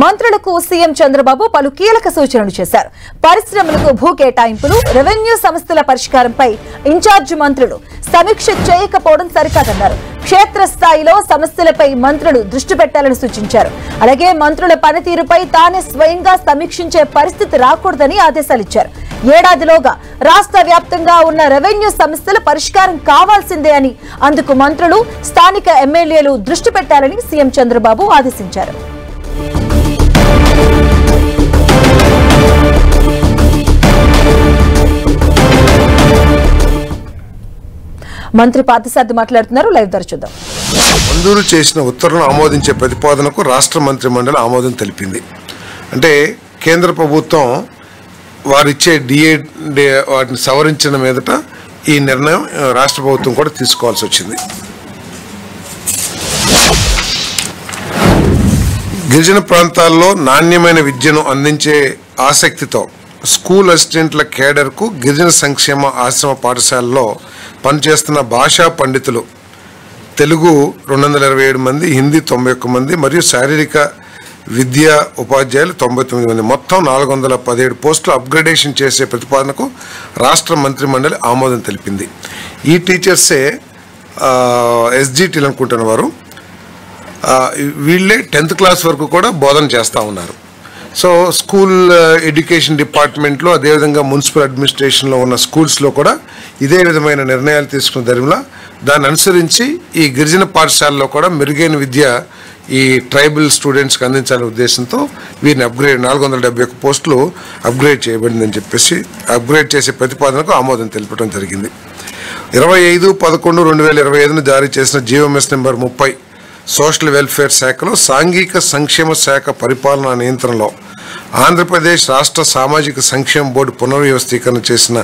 మంత్రులకు సీఎం చంద్రబాబు పలు కీలక సూచనలు చేశారు. పరిశ్రమలకు భూ కేటాయింపులు, రెవెన్యూ సమస్యల పరిష్కారంపై ఇన్ఛార్జి మంత్రులు సమీక్ష చేయకపోవడం సరికాదన్నారు. క్షేత్రస్థాయిలో సమస్యలపై మంత్రులు దృష్టి పెట్టాలని సూచించారు. అలాగే మంత్రుల పనితీరుపై తానే స్వయంగా సమీక్షించే పరిస్థితి రాకూడదని ఆదేశాలిచ్చారు. ఏడాదిలోగా రాష్ట్ర వ్యాప్తంగా ఉన్న రెవెన్యూ సమస్యల పరిష్కారం కావాల్సిందే అని, అందుకు మంత్రులు, స్థానిక ఎమ్మెల్యేలు దృష్టి పెట్టాలని సీఎం చంద్రబాబు ఆదేశించారు. మంత్రి పార్థసారథి మాట్లాడుతున్నారు. లైవ్ ద్వారా చూద్దాం. మంజూరు చేసిన ఉత్తర్వులను ఆమోదించే ప్రతిపాదనకు రాష్ట్ర మంత్రి మండలి ఆమోదం తెలిపింది. అంటే కేంద్ర ప్రభుత్వం వారిచ్చే డిఏ వాటిని సవరించిన మీదట ఈ నిర్ణయం రాష్ట్ర ప్రభుత్వం కూడా తీసుకోవాల్సి వచ్చింది. గిరిజన ప్రాంతాల్లో నాణ్యమైన విద్యను అందించే ఆసక్తితో స్కూల్ అసిస్టెంట్ల కేడర్కు గిరిజన సంక్షేమ ఆశ్రమ పాఠశాలలో పనిచేస్తున్న భాషా పండితులు తెలుగు 227 మంది, హిందీ 91 మంది మరియు శారీరక విద్యా ఉపాధ్యాయులు 99 మంది, మొత్తం 417 పోస్టులు అప్గ్రేడేషన్ చేసే ప్రతిపాదనకు రాష్ట్ర మంత్రి మండలి ఆమోదం తెలిపింది. ఈ టీచర్సే ఎస్జిటీలు అనుకుంటున్న వారు, వీళ్ళే 10th క్లాస్ వరకు కూడా బోధన చేస్తూ ఉన్నారు. సో స్కూల్ ఎడ్యుకేషన్ డిపార్ట్మెంట్లో, అదేవిధంగా మున్సిపల్ అడ్మినిస్ట్రేషన్లో ఉన్న స్కూల్స్లో కూడా ఇదే విధమైన నిర్ణయాలు తీసుకున్న ధర్మిలా దాన్ని అనుసరించి ఈ గిరిజన పాఠశాలలో కూడా మెరుగైన విద్య ఈ ట్రైబల్ స్టూడెంట్స్కి అందించాలనే ఉద్దేశంతో వీరిని 471 పోస్టులు అప్గ్రేడ్ చేయబడిందని చెప్పేసి అప్గ్రేడ్ చేసే ప్రతిపాదనకు ఆమోదం తెలపడం జరిగింది. 25/11/2025 జారీ చేసిన జీవోఎంఎస్ నెంబర్ 30 సోషల్ వెల్ఫేర్ శాఖలో సాంఘిక సంక్షేమ శాఖ పరిపాలనా నియంత్రణలో ఆంధ్రప్రదేశ్ రాష్ట్ర సామాజిక సంక్షేమ బోర్డు పునర్వ్యవస్థీకరణ చేసిన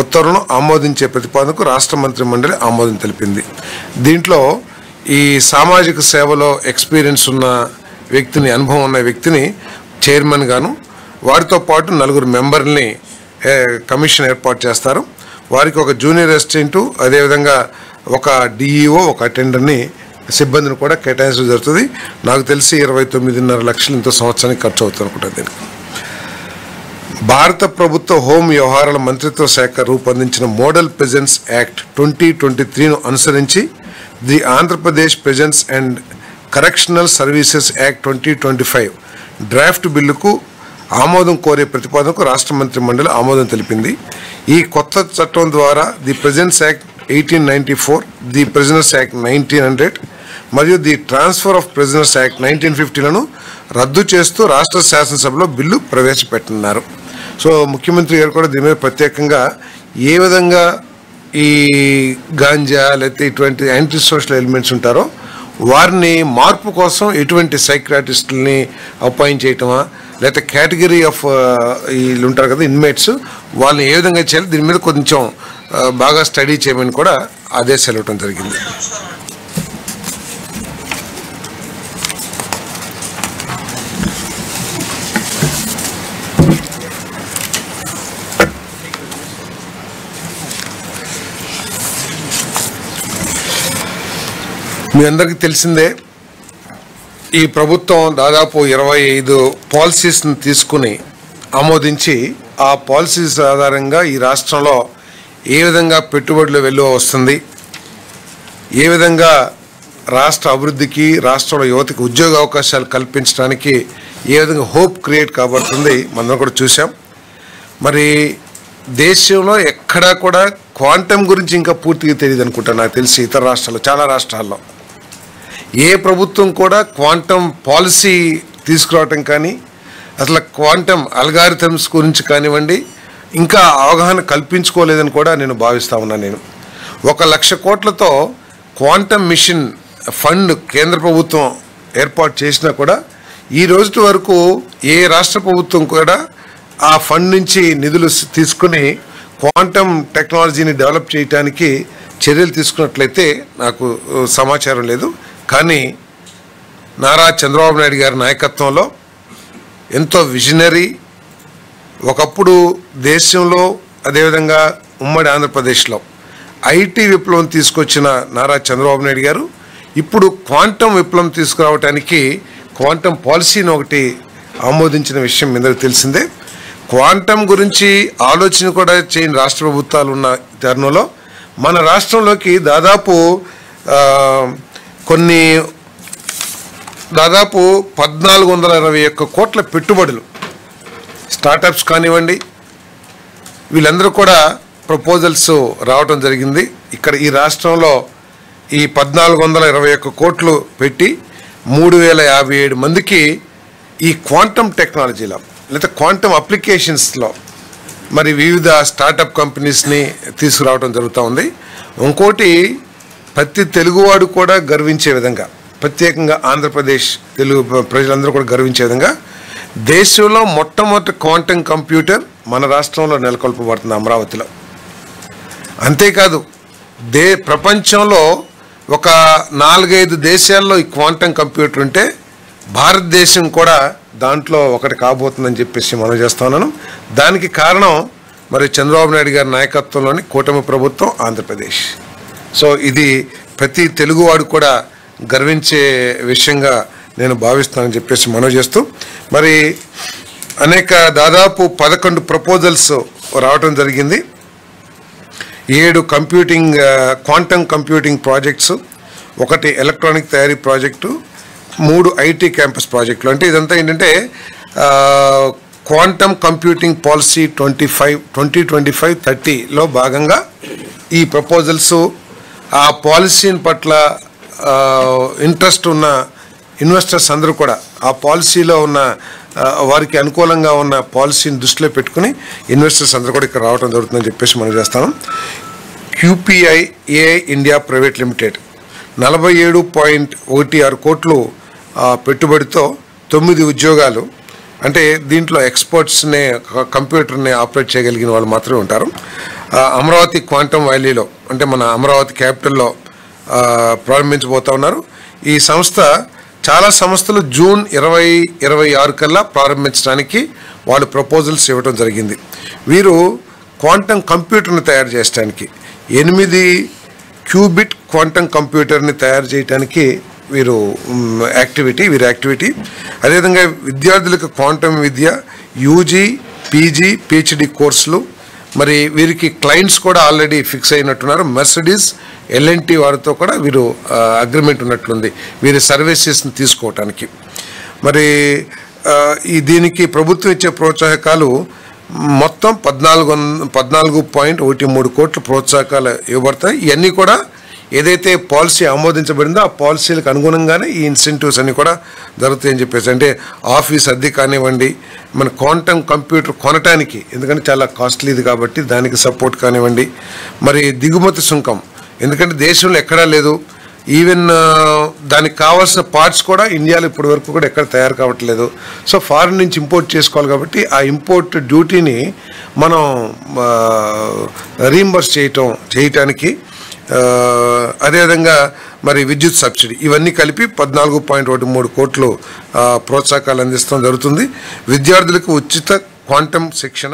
ఉత్తర్వులను ఆమోదించే ప్రతిపాదనకు రాష్ట్ర మంత్రి మండలి ఆమోదం తెలిపింది. దీంట్లో ఈ సామాజిక సేవలో ఎక్స్పీరియన్స్ ఉన్న వ్యక్తిని, అనుభవం ఉన్న వ్యక్తిని చైర్మన్ గాను, వారితో పాటు 9 మెంబర్ని కమిషన్ ఏర్పాటు చేస్తారు. వారికి ఒక జూనియర్ అసిస్టెంటు, అదేవిధంగా ఒక డిఈఓ, ఒక అటెండర్ని సిబ్బందిని కూడా కేటాయించడం జరుగుతుంది. నాకు తెలిసి 29.5 లక్షలు ఇంత సంవత్సరానికి ఖర్చు అవుతుంది అనుకుంటా. దీనికి భారత ప్రభుత్వ హోం వ్యవహారాల మంత్రిత్వ శాఖ రూపొందించిన మోడల్ ప్రెజెన్స్ యాక్ట్ 2023ను అనుసరించి the Andhra Pradesh presence and correctional services act 2025 draft బిల్లుకు ఆమోదం కోరే ప్రతిపాదనకు రాష్ట్ర మంత్రి మండలి ఆమోదం తెలిపింది. ఈ కొత్త చట్టం ద్వారా the prisons act 1894, the prisoners act 1900 మరియు the transfer of prisoners act 1950లను రద్దు చేస్తూ రాష్ట్ర శాసనసభలో బిల్లు ప్రవేశపెట్టున్నారు. సో ముఖ్యమంత్రి గారు కూడా దీని మీద ప్రత్యేకంగా ఏ విధంగా ఈ గాంజా లేకపోతే ఇటువంటి యాంటీ సోషల్ ఎలిమెంట్స్ ఉంటారో వారిని మార్పు కోసం ఎటువంటి సైక్రాటిస్టులని అపాయింట్ చేయటమా, లేకపోతే కేటగిరీ ఆఫ్ వీళ్ళు ఉంటారు కదా ఇన్మేట్స్, వాళ్ళని ఏ విధంగా చేయాలి, దీని మీద కొంచెం బాగా స్టడీ చేయమని కూడా ఆదేశాలు ఇవ్వడం జరిగింది. మీ అందరికీ తెలిసిందే, ఈ ప్రభుత్వం దాదాపు 25 పాలసీస్ని తీసుకుని ఆమోదించి ఆ పాలసీస్ ఆధారంగా ఈ రాష్ట్రంలో ఏ విధంగా పెట్టుబడులు వెలువ వస్తుంది, ఏ విధంగా రాష్ట్ర అభివృద్ధికి, రాష్ట్రంలో యువతకి ఉద్యోగ అవకాశాలు కల్పించడానికి ఏ విధంగా హోప్ క్రియేట్ కాబడుతుంది మనం కూడా చూసాం. మరి దేశంలో ఎక్కడా కూడా క్వాంటమ్ గురించి ఇంకా పూర్తిగా తెలియదు అనుకుంటాను. నాకు తెలిసి ఇతర రాష్ట్రాల్లో, చాలా రాష్ట్రాల్లో ఏ ప్రభుత్వం కూడా క్వాంటమ్ పాలసీ తీసుకురావటం కానీ, అసలు క్వాంటమ్ అల్గారిథమ్స్ గురించి కానివ్వండి, ఇంకా అవగాహన కల్పించుకోలేదని కూడా నేను భావిస్తూ ఉన్నాను. నేను 1,00,000 కోట్లతో క్వాంటమ్ మిషన్ ఫండ్ కేంద్ర ప్రభుత్వం ఏర్పాటు చేసినా కూడా ఈ రోజు వరకు ఏ రాష్ట్ర ప్రభుత్వం కూడా ఆ ఫండ్ నుంచి నిధులు తీసుకుని క్వాంటమ్ టెక్నాలజీని డెవలప్ చేయడానికి చర్యలు తీసుకున్నట్లయితే నాకు సమాచారం లేదు. కానీ నారా చంద్రబాబు నాయుడు గారి నాయకత్వంలో ఎంతో విజనరీ, ఒకప్పుడు దేశంలో అదేవిధంగా ఉమ్మడి ఆంధ్రప్రదేశ్లో ఐటీ విప్లవం తీసుకొచ్చిన నారా చంద్రబాబు నాయుడు గారు ఇప్పుడు క్వాంటమ్ విప్లవం తీసుకురావడానికి క్వాంటమ్ పాలసీని ఒకటి ఆమోదించిన విషయం మీ అందరికీ తెలిసిందే. క్వాంటమ్ గురించి ఆలోచన కూడా చేయని రాష్ట్ర ప్రభుత్వాలు ఉన్న తరుణంలో మన రాష్ట్రంలోకి దాదాపు 1421 కోట్ల పెట్టుబడులు స్టార్టప్స్ కానివ్వండి, వీళ్ళందరూ కూడా ప్రపోజల్స్ రావడం జరిగింది. ఇక్కడ ఈ రాష్ట్రంలో ఈ 1421 కోట్లు పెట్టి 3057 మందికి ఈ క్వాంటమ్ టెక్నాలజీలో లేదా క్వాంటమ్ అప్లికేషన్స్లో మరి వివిధ స్టార్టప్ కంపెనీస్ని తీసుకురావడం జరుగుతూ ఉంది. ఇంకోటి ప్రతి తెలుగువాడు కూడా గర్వించే విధంగా, ప్రత్యేకంగా ఆంధ్రప్రదేశ్ తెలుగు ప్రజలందరూ కూడా గర్వించే విధంగా దేశంలో మొట్టమొదటి క్వాంటమ్ కంప్యూటర్ మన రాష్ట్రంలో నెలకొల్పబడుతుంది, అమరావతిలో. అంతేకాదు ప్రపంచంలో ఒక 4-5 దేశాల్లో ఈ క్వాంటమ్ కంప్యూటర్ ఉంటే భారతదేశం కూడా దాంట్లో ఒకటి కాబోతుందని చెప్పేసి మనం చేస్తున్నాను. దానికి కారణం మరి చంద్రబాబు నాయుడు గారి నాయకత్వంలోని కూటమి ప్రభుత్వం, ఆంధ్రప్రదేశ్. సో ఇది ప్రతి తెలుగువాడు కూడా గర్వించే విషయంగా నేను భావిస్తానని చెప్పేసి మనవి చేస్తూ, మరి దాదాపు 11 ప్రపోజల్స్ రావటం జరిగింది. 7 క్వాంటమ్ కంప్యూటింగ్ ప్రాజెక్ట్స్, 1 ఎలక్ట్రానిక్ తయారీ ప్రాజెక్టు, 3 ఐటీ క్యాంపస్ ప్రాజెక్టులు. అంటే ఇదంతా ఏంటంటే క్వాంటమ్ కంప్యూటింగ్ పాలసీ 2025-30లో భాగంగా ఈ ప్రపోజల్స్, ఆ పాలసీని పట్ల ఇంట్రెస్ట్ ఉన్న ఇన్వెస్టర్స్ అందరూ కూడా ఆ పాలసీలో ఉన్న వారికి అనుకూలంగా ఉన్న పాలసీని దృష్టిలో పెట్టుకుని ఇన్వెస్టర్స్ అందరూ కూడా ఇక్కడ రావడం జరుగుతుందని చెప్పేసి మనం చేస్తాను. QPI AI India private limited 47.16 కోట్లు పెట్టుబడితో 9 ఉద్యోగాలు. అంటే దీంట్లో ఎక్స్పర్ట్స్ని, కంప్యూటర్ని ఆపరేట్ చేయగలిగిన వాళ్ళు మాత్రమే ఉంటారు. అమరావతి క్వాంటమ్ వ్యాలీలో, అంటే మన అమరావతి క్యాపిటల్లో ప్రారంభించబోతా ఉన్నారు. ఈ సంస్థ చాలా సంస్థలు జూన్ 2026 కల్లా ప్రారంభించడానికి వాళ్ళు ప్రపోజల్స్ ఇవ్వడం జరిగింది. వీరు క్వాంటమ్ కంప్యూటర్ని తయారు చేయడానికి 8 క్యూబిట్ క్వాంటమ్ కంప్యూటర్ని తయారు చేయడానికి వీరి యాక్టివిటీ. అదేవిధంగా విద్యార్థులకు క్వాంటమ్ విద్య, యూజీ, పీజీ, PhD కోర్సులు. మరి వీరికి క్లయింట్స్ కూడా ఆల్రెడీ ఫిక్స్ అయినట్టున్నారు. మెర్సిడీస్, L&T వారితో కూడా వీరు అగ్రిమెంట్ ఉన్నట్లుంది వీరి సర్వీసెస్ని తీసుకోవటానికి. మరి దీనికి ప్రభుత్వం ఇచ్చే ప్రోత్సాహకాలు మొత్తం 14.13 కోట్ల ప్రోత్సాహకాలు ఇవ్వబడతాయి. ఇవన్నీ కూడా ఏదైతే పాలసీ ఆమోదించబడిందో ఆ పాలసీలకు అనుగుణంగానే ఈ ఇన్సెంటివ్స్ అన్నీ కూడా జరుగుతాయని చెప్పేసి, అంటే ఆఫీస్ అద్దె కానివ్వండి, మన క్వాంటమ్ కంప్యూటర్ కొనటానికి, ఎందుకంటే చాలా కాస్ట్లీది కాబట్టి దానికి సపోర్ట్ కానివ్వండి, మరి దిగుమతి సుంకం, ఎందుకంటే దేశంలో ఎక్కడా లేదు. ఈవెన్ దానికి కావాల్సిన పార్ట్స్ కూడా ఇండియాలో ఇప్పటి వరకు కూడా ఎక్కడ తయారు కావట్లేదు. సో ఫారిన్ నుంచి ఇంపోర్ట్ చేసుకోవాలి కాబట్టి ఆ ఇంపోర్ట్ డ్యూటీని మనం రీయింబర్స్ చేయటానికి, అదేవిధంగా మరి విద్యుత్ సబ్సిడీ, ఇవన్నీ కలిపి 14.13 కోట్లు ప్రోత్సాహకాలు అందిస్తాం జరుగుతుంది. విద్యార్థులకు ఉచిత క్వాంటమ్ శిక్షణ.